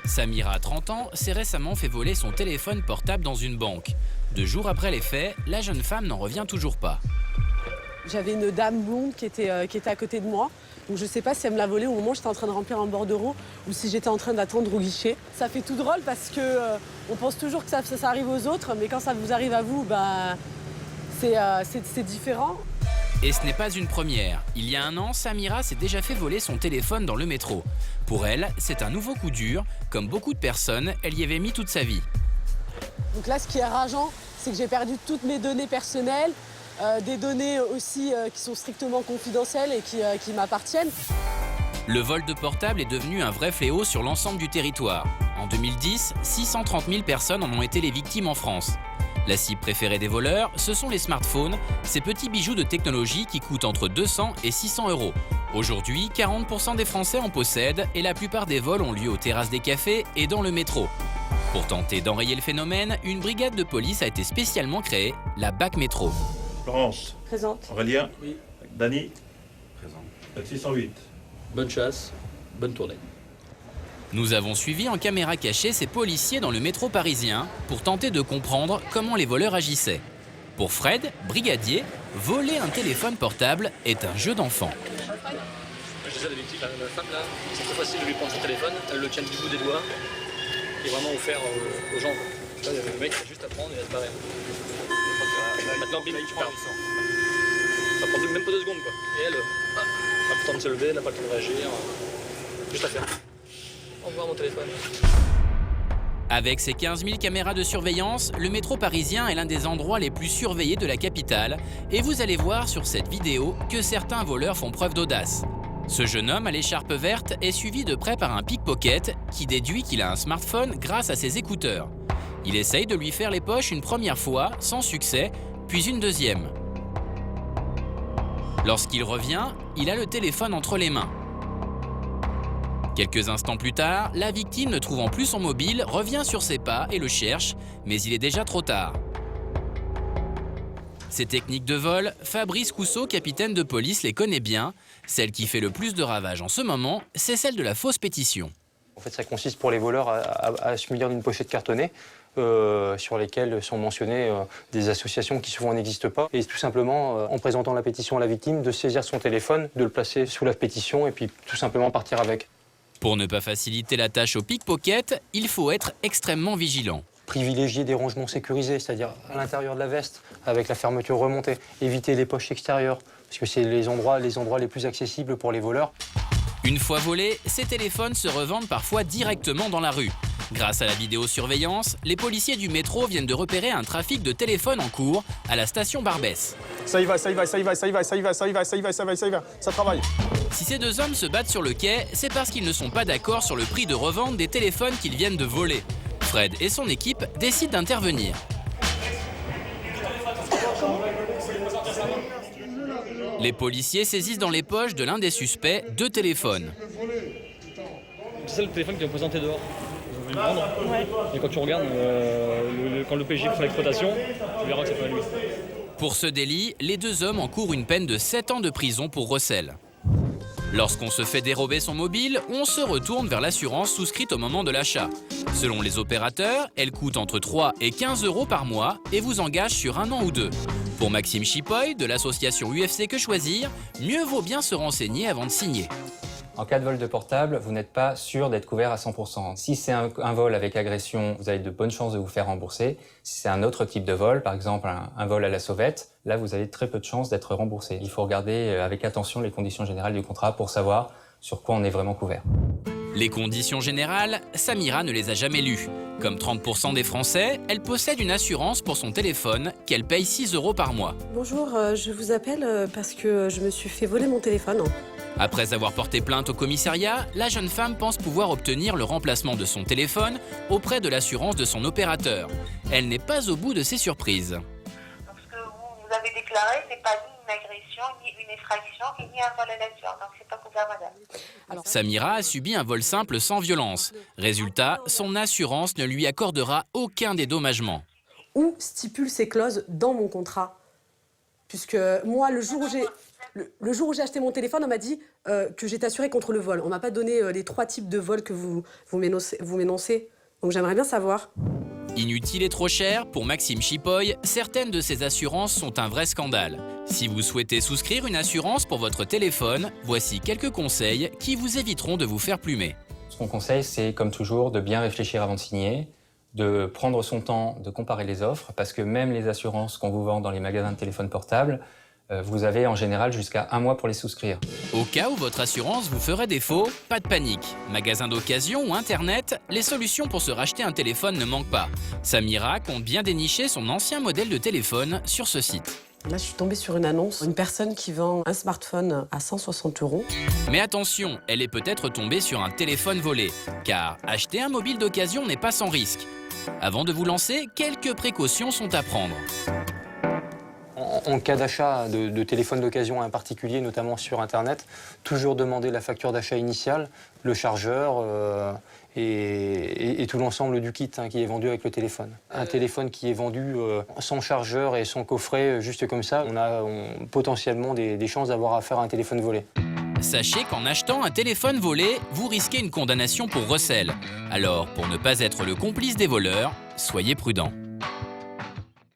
Samira, 30 ans, s'est récemment fait voler son téléphone portable dans une banque. 2 jours après les faits, la jeune femme n'en revient toujours pas. J'avais une dame blonde qui était à côté de moi. Donc je ne sais pas si elle me l'a volé au moment où j'étais en train de remplir un bordereau ou si j'étais en train d'attendre au guichet. Ça fait tout drôle parce qu'on pense toujours que ça arrive aux autres, mais quand ça vous arrive à vous, c'est différent. Et ce n'est pas une première. Il y a 1 an, Samira s'est déjà fait voler son téléphone dans le métro. Pour elle, c'est un nouveau coup dur. Comme beaucoup de personnes, elle y avait mis toute sa vie. Donc là, ce qui est rageant, c'est que j'ai perdu toutes mes données personnelles, des données aussi qui sont strictement confidentielles et qui m'appartiennent. Le vol de portable est devenu un vrai fléau sur l'ensemble du territoire. En 2010, 630 000 personnes en ont été les victimes en France. La cible préférée des voleurs, ce sont les smartphones, ces petits bijoux de technologie qui coûtent entre 200 et 600 €. Aujourd'hui, 40% des Français en possèdent et la plupart des vols ont lieu aux terrasses des cafés et dans le métro. Pour tenter d'enrayer le phénomène, une brigade de police a été spécialement créée, la BAC Métro. Florence. Présente. Aurélien. Oui. Dany. Présent. 608. Bonne chasse, bonne tournée. Nous avons suivi en caméra cachée ces policiers dans le métro parisien pour tenter de comprendre comment les voleurs agissaient. Pour Fred, brigadier, voler un téléphone portable est un jeu d'enfant. Je sais, la femme là, c'est très facile de lui prendre son téléphone, elle le tient du bout des doigts et vraiment offert aux gens. Là, le mec, il a juste à prendre et à se barrer. Maintenant, bim, tu pars. Ça prend même pas 2 secondes quoi. Et elle, n'a pas le temps de se lever, elle n'a pas le temps de réagir. Juste à faire. Au revoir mon téléphone. Avec ses 15 000 caméras de surveillance, le métro parisien est l'un des endroits les plus surveillés de la capitale. Et vous allez voir sur cette vidéo que certains voleurs font preuve d'audace. Ce jeune homme à l'écharpe verte est suivi de près par un pickpocket qui déduit qu'il a un smartphone grâce à ses écouteurs. Il essaye de lui faire les poches une première fois, sans succès, puis une deuxième. Lorsqu'il revient, il a le téléphone entre les mains. Quelques instants plus tard, la victime, ne trouvant plus son mobile, revient sur ses pas et le cherche, mais il est déjà trop tard. Ces techniques de vol, Fabrice Cousseau, capitaine de police, les connaît bien. Celle qui fait le plus de ravages en ce moment, c'est celle de la fausse pétition. En fait, ça consiste pour les voleurs à se munir d'une pochette cartonnée sur lesquelles sont mentionnées des associations qui souvent n'existent pas. Et tout simplement, en présentant la pétition à la victime, de saisir son téléphone, de le placer sous la pétition et puis tout simplement partir avec. Pour ne pas faciliter la tâche au pickpocket, il faut être extrêmement vigilant. Privilégier des rangements sécurisés, c'est-à-dire à l'intérieur de la veste, avec la fermeture remontée. Éviter les poches extérieures, parce que c'est les endroits les plus accessibles pour les voleurs. Une fois volés, ces téléphones se revendent parfois directement dans la rue. Grâce à la vidéosurveillance, les policiers du métro viennent de repérer un trafic de téléphones en cours à la station Barbès. Ça y va, ça travaille. Si ces 2 hommes se battent sur le quai, c'est parce qu'ils ne sont pas d'accord sur le prix de revente des téléphones qu'ils viennent de voler. Fred et son équipe décident d'intervenir. Les policiers saisissent dans les poches de l'un des suspects 2 téléphones. C'est ça le téléphone qui est présenté dehors. Ils ont voulu le prendre. Ouais. Et quand tu regardes, quand le PJ prend l'exploitation, tu verras que c'est pas lui. Pour ce délit, les 2 hommes encourent une peine de 7 ans de prison pour recel. Lorsqu'on se fait dérober son mobile, on se retourne vers l'assurance souscrite au moment de l'achat. Selon les opérateurs, elle coûte entre 3 et 15 € par mois et vous engage sur 1 an ou 2. Pour Maxime Chipoy, de l'association UFC Que Choisir, mieux vaut bien se renseigner avant de signer. En cas de vol de portable, vous n'êtes pas sûr d'être couvert à 100%. Si c'est un vol avec agression, vous avez de bonnes chances de vous faire rembourser. Si c'est un autre type de vol, par exemple un vol à la sauvette, là vous avez très peu de chances d'être remboursé. Il faut regarder avec attention les conditions générales du contrat pour savoir sur quoi on est vraiment couvert. Les conditions générales, Samira ne les a jamais lues. Comme 30% des Français, elle possède une assurance pour son téléphone qu'elle paye 6 € par mois. Bonjour, je vous appelle parce que je me suis fait voler mon téléphone. Après avoir porté plainte au commissariat, la jeune femme pense pouvoir obtenir le remplacement de son téléphone auprès de l'assurance de son opérateur. Elle n'est pas au bout de ses surprises. Donc ce que vous avez déclaré, c'est pas ni une agression, ni une effraction, et ni un vol à la sueur. Donc c'est pas couvert, madame. Samira a subi un vol simple sans violence. Résultat, son assurance ne lui accordera aucun dédommagement. Où stipule ces clauses dans mon contrat? Puisque moi, le jour Le jour où j'ai acheté mon téléphone, on m'a dit que j'étais assurée contre le vol. On m'a pas donné les 3 types de vols que vous m'énoncez. Donc j'aimerais bien savoir. Inutile et trop cher, pour Maxime Chipoy, certaines de ces assurances sont un vrai scandale. Si vous souhaitez souscrire une assurance pour votre téléphone, voici quelques conseils qui vous éviteront de vous faire plumer. Ce qu'on conseille, c'est comme toujours de bien réfléchir avant de signer, de prendre son temps, de comparer les offres, parce que même les assurances qu'on vous vend dans les magasins de téléphones portables, vous avez en général jusqu'à 1 mois pour les souscrire. Au cas où votre assurance vous ferait défaut, pas de panique. Magasin d'occasion ou Internet, les solutions pour se racheter un téléphone ne manquent pas. Samira compte bien dénicher son ancien modèle de téléphone sur ce site. Là, je suis tombée sur une annonce. Une personne qui vend un smartphone à 160 €. Mais attention, elle est peut-être tombée sur un téléphone volé. Car acheter un mobile d'occasion n'est pas sans risque. Avant de vous lancer, quelques précautions sont à prendre. En cas d'achat de téléphone d'occasion à un particulier, notamment sur Internet, toujours demander la facture d'achat initiale, le chargeur et tout l'ensemble du kit qui est vendu avec le téléphone. Un téléphone qui est vendu sans chargeur et sans coffret, juste comme ça, on a potentiellement des chances d'avoir affaire à un téléphone volé. Sachez qu'en achetant un téléphone volé, vous risquez une condamnation pour recel. Alors, pour ne pas être le complice des voleurs, soyez prudent.